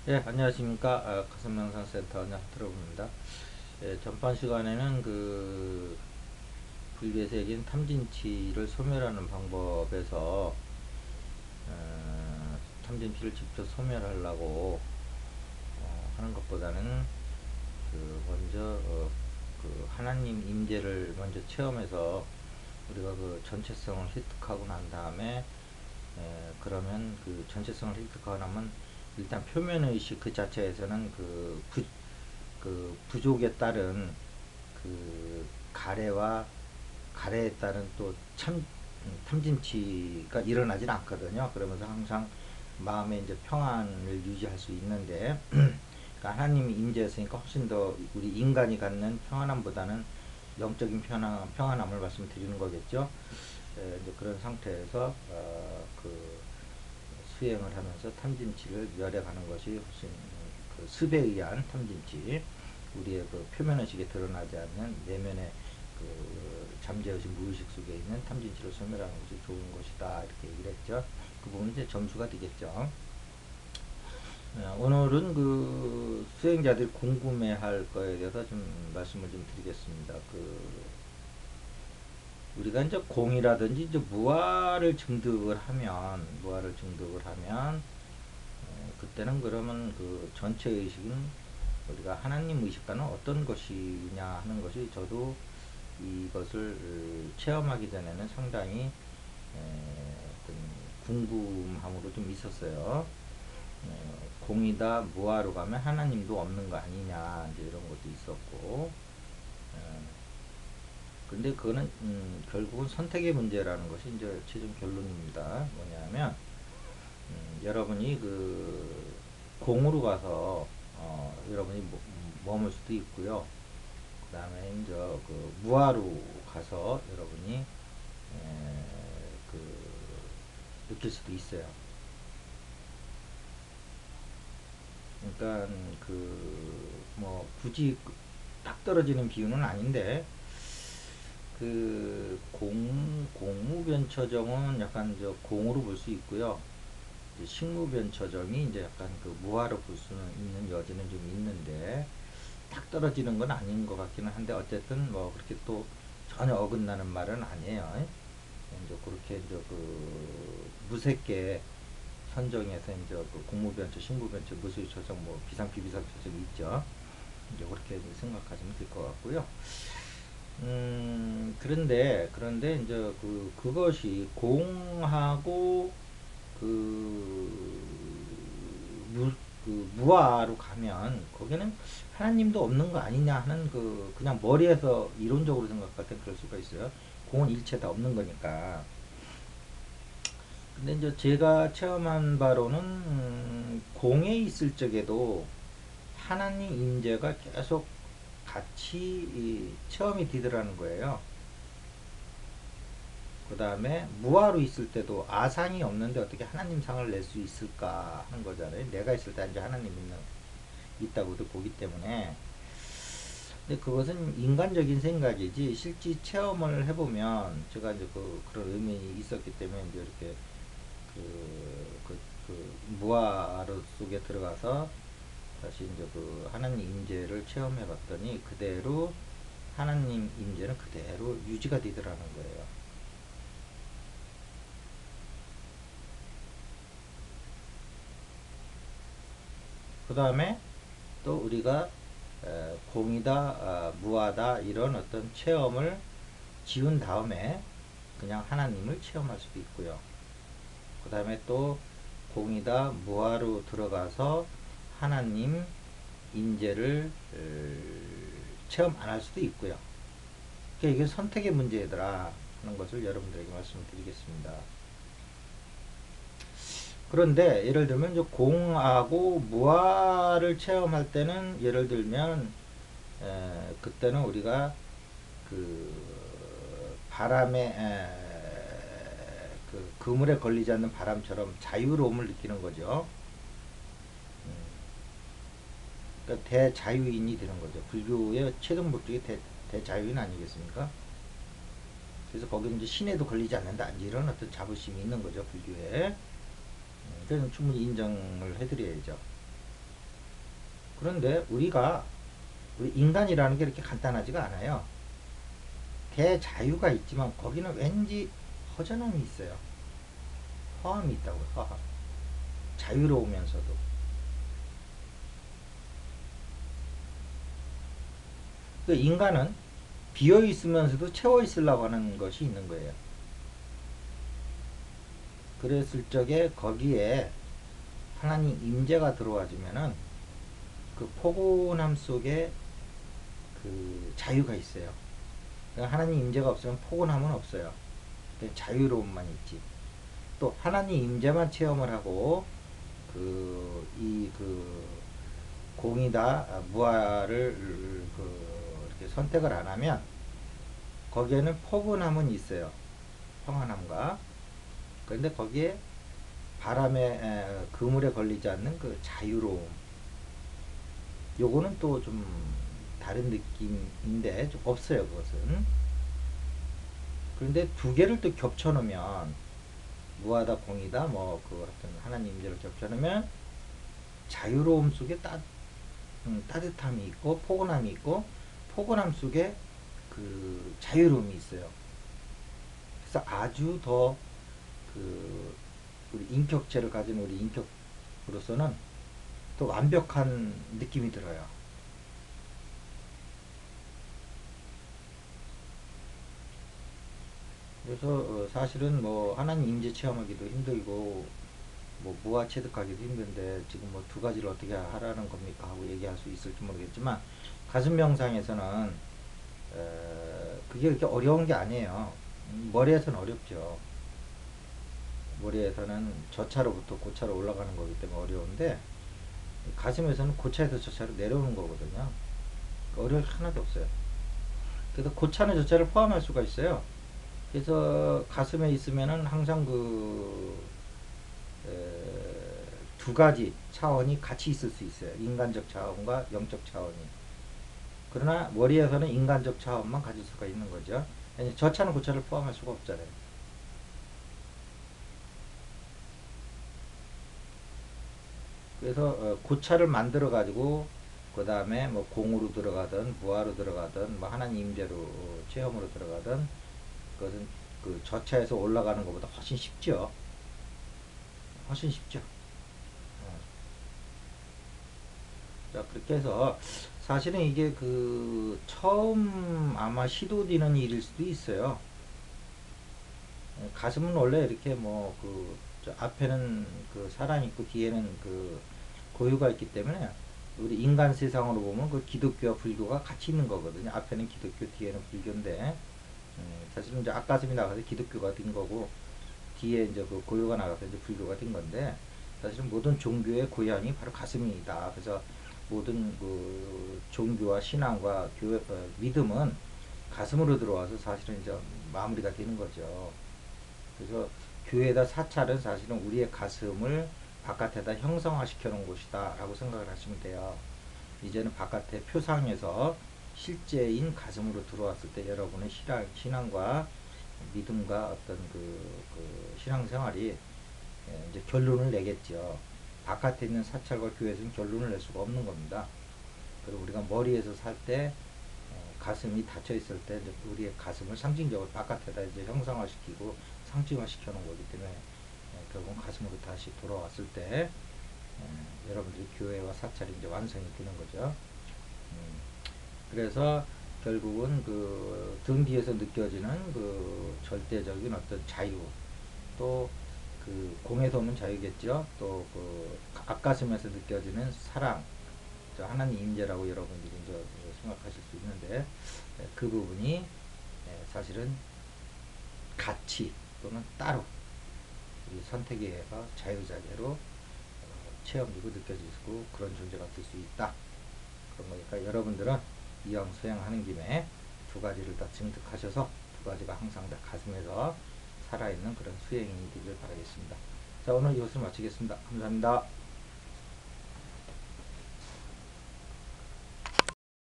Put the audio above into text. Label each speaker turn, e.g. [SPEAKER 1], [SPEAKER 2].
[SPEAKER 1] 예, 안녕하십니까. 가슴명상센터 들어봅니다. 예, 전판 시간에는 불교에서 탐진치를 소멸하는 방법에서 탐진치를 직접 소멸하려고 하는 것보다는 먼저 하나님 임재를 먼저 체험해서 우리가 그 전체성을 획득하고 난 다음에 그러면 그 전체성을 획득하고 나면 일단 표면의식 그 자체에서는 그 부족에 따른 그 가래에 따른 또 탐진치가 일어나진 않거든요. 그러면서 항상 마음의 이제 평안을 유지할 수 있는데, 그러니까 하나님이 임재했으니까 훨씬 더 우리 인간이 갖는 평안함보다는 영적인 평안함을 말씀드리는 거겠죠. 이제 그런 상태에서 수행을 하면서 탐진치를 멸해가는 것이 훨씬 그 습에 의한 탐진치, 우리의 그 표면의식에 드러나지 않는 내면의 그 잠재의식 무의식 속에 있는 탐진치를 소멸하는 것이 좋은 것이다, 이렇게 얘기를 했죠. 그 부분이 이제 점수가 되겠죠. 오늘은 그 수행자들이 궁금해할 거에 대해서 좀 말씀을 좀 드리겠습니다. 우리가 이제 공이라든지 이제 무아를 증득을 하면 그때는 그러면 그 전체 의식은 우리가 하나님 의식과는 어떤 것이냐 하는 것이, 저도 이것을 체험하기 전에는 상당히 어떤 궁금함으로 좀 있었어요. 공이다 무아로 가면 하나님도 없는 거 아니냐, 이제 이런 것도 있었고, 근데 그거는 결국은 선택의 문제라는 것이 이제 최종 결론입니다. 뭐냐면 여러분이 그 공으로 가서 여러분이 머물 수도 있고요. 그 다음에 이제 그 무아로 가서 여러분이 그 느낄 수도 있어요. 그러니까 뭐 굳이 딱 떨어지는 비유는 아닌데, 공무변처정은 약간 저 공으로 볼 수 있고요. 이제 식무변처정이 이제 약간 그 무화로 볼 수는 있는 여지는 좀 있는데, 탁 떨어지는 건 아닌 것 같기는 한데, 어쨌든 뭐 그렇게 또 전혀 어긋나는 말은 아니에요. 이제 그렇게 이제 그 무색계 선정해서 이제 그 공무변처, 식무변처, 무수처정, 뭐 비상피비상처정이 있죠. 이제 그렇게 이제 생각하시면 될 것 같고요. 그런데 이제 그것이 공하고 그 무, 무아로 가면 거기는 하나님도 없는 거 아니냐 하는 그냥 머리에서 이론적으로 생각할 때 그럴 수가 있어요. 공은 일체 다 없는 거니까. 근데 이제 제가 체험한 바로는 공에 있을 적에도 하나님 임재가 계속 같이 체험이 되더라는 거예요. 그 다음에 무아로 있을 때도 아상이 없는데 어떻게 하나님 상을 낼 수 있을까 하는 거잖아요. 내가 있을 때 이제 하나님 있다고도 보기 때문에. 근데 그것은 인간적인 생각이지, 실제 체험을 해보면, 제가 이제 그런 의미이 있었기 때문에 이제 이렇게 무아로 속에 들어가서 다시 이제 그 하나님 임재를 체험해 봤더니 그대로 하나님 임재는 그대로 유지가 되더라는 거예요. 그 다음에 또 우리가 공이다, 무아다, 이런 어떤 체험을 지운 다음에 그냥 하나님을 체험할 수도 있고요. 그 다음에 또 공이다, 무아로 들어가서 하나님 임재를 체험 안 할 수도 있고요. 그러니까 이게 선택의 문제더라 하는 것을 여러분들에게 말씀드리겠습니다. 그런데 예를 들면 이제 공하고 무아를 체험할 때는, 예를 들면 그때는 우리가 그 바람에 그 그물에 걸리지 않는 바람처럼 자유로움을 느끼는 거죠. 그러니까 대자유인이 되는 거죠. 불교의 최종 목적이 대자유인 아니겠습니까? 그래서 거기는 이제 신에도 걸리지 않는다, 이런 어떤 자부심이 있는 거죠, 불교에. 그래서 충분히 인정을 해드려야죠. 그런데 우리 인간이라는 게 이렇게 간단하지가 않아요. 대자유가 있지만 거기는 왠지 허전함이 있어요. 허함이 있다고요. 허함. 자유로우면서도. 그 인간은 비어 있으면서도 채워 있으려고 하는 것이 있는 거예요. 그랬을 적에 거기에 하나님 임재가 들어와주면은 그 포근함 속에 그 자유가 있어요. 그러니까 하나님 임재가 없으면 포근함은 없어요. 자유로움만 있지. 또 하나님 임재만 체험을 하고 그 공이다 무아를 이렇게 선택을 안 하면 거기에는 포근함은 있어요. 평안함과. 그런데 거기에 바람에 그물에 걸리지 않는 그 자유로움. 요거는 또 좀 다른 느낌인데 좀 없어요, 그것은. 그런데 두 개를 또 겹쳐 놓으면 무하다 공이다 뭐 그 하여튼 하나님 임재를 겹쳐 놓으면 자유로움 속에 따뜻함이 있고 포근함이 있고 포근함 속에 그 자유로움이 있어요. 그래서 아주 더 그 우리 인격체를 가진 우리 인격으로서는 또 완벽한 느낌이 들어요. 그래서 사실은 뭐 하나님 임재 체험하기도 힘들고 뭐 무아 체득하기도 힘든데 지금 뭐 두 가지를 어떻게 하라는 겁니까 하고 얘기할 수 있을지 모르겠지만 가슴 명상에서는 그게 그렇게 어려운 게 아니에요. 머리에서는 어렵죠. 머리에서는 저차로부터 고차로 올라가는 거기 때문에 어려운데 가슴에서는 고차에서 저차로 내려오는 거거든요. 어려울 게 하나도 없어요. 그래서 고차는 저차를 포함할 수가 있어요. 그래서 가슴에 있으면은 항상 두 가지 차원이 같이 있을 수 있어요. 인간적 차원과 영적 차원이. 그러나 머리에서는 인간적 차원만 가질 수가 있는 거죠. 저차는 고차를 포함할 수가 없잖아요. 그래서 고차를 만들어 가지고 그 다음에 뭐 공으로 들어가든 무아로 들어가든 뭐 하나님 임재로 체험으로 들어가든 그것은 그 저차에서 올라가는 것보다 훨씬 쉽죠. 훨씬 쉽죠. 자, 그렇게 해서 사실은 이게 그 처음 아마 시도되는 일일 수도 있어요. 가슴은 원래 이렇게 뭐 앞에는 그 사람 있고 뒤에는 그 고유가 있기 때문에 우리 인간 세상으로 보면 그 기독교와 불교가 같이 있는 거거든요. 앞에는 기독교, 뒤에는 불교인데 사실은 이제 앞가슴이 나가서 기독교가 된 거고 뒤에 이제 그 고유가 나가서 이제 불교가 된 건데 사실은 모든 종교의 고향이 바로 가슴이다. 그래서 모든 그 종교와 신앙과 교회, 믿음은 가슴으로 들어와서 사실은 이제 마무리가 되는 거죠. 그래서 교회에다 사찰은 사실은 우리의 가슴을 바깥에다 형성화시켜 놓은 곳이다 라고 생각을 하시면 돼요. 이제는 바깥의 표상에서 실제인 가슴으로 들어왔을 때 여러분의 신앙과 믿음과 어떤 신앙생활이 이제 결론을 내겠죠. 바깥에 있는 사찰과 교회에서는 결론을 낼 수가 없는 겁니다. 그리고 우리가 머리에서 살 때 가슴이 닫혀 있을 때 이제 우리의 가슴을 상징적으로 바깥에다 이제 형상화시키고 상징화시켜 놓은 거기 때문에 결국 가슴으로 다시 돌아왔을 때 여러분들이 교회와 사찰이 이제 완성이 되는 거죠. 그래서 결국은 그 등 뒤에서 느껴지는 그 절대적인 어떤 자유, 또 그 공에서 오는 자유겠죠. 또 그 앞가슴에서 느껴지는 사랑, 하나님 임재라고 여러분들이 이제 생각하실 수 있는데 그 부분이 사실은 같이 또는 따로 우리 선택의 예가 자유자재로 체험되고 느껴지고 그런 존재가 될 수 있다. 그런 거니까 여러분들은 이왕 수행하는 김에 두 가지를 다 증득하셔서 두 가지가 항상 다 가슴에서 살아있는 그런 수행이 되길 바라겠습니다. 자, 오늘 이것을 마치겠습니다. 감사합니다.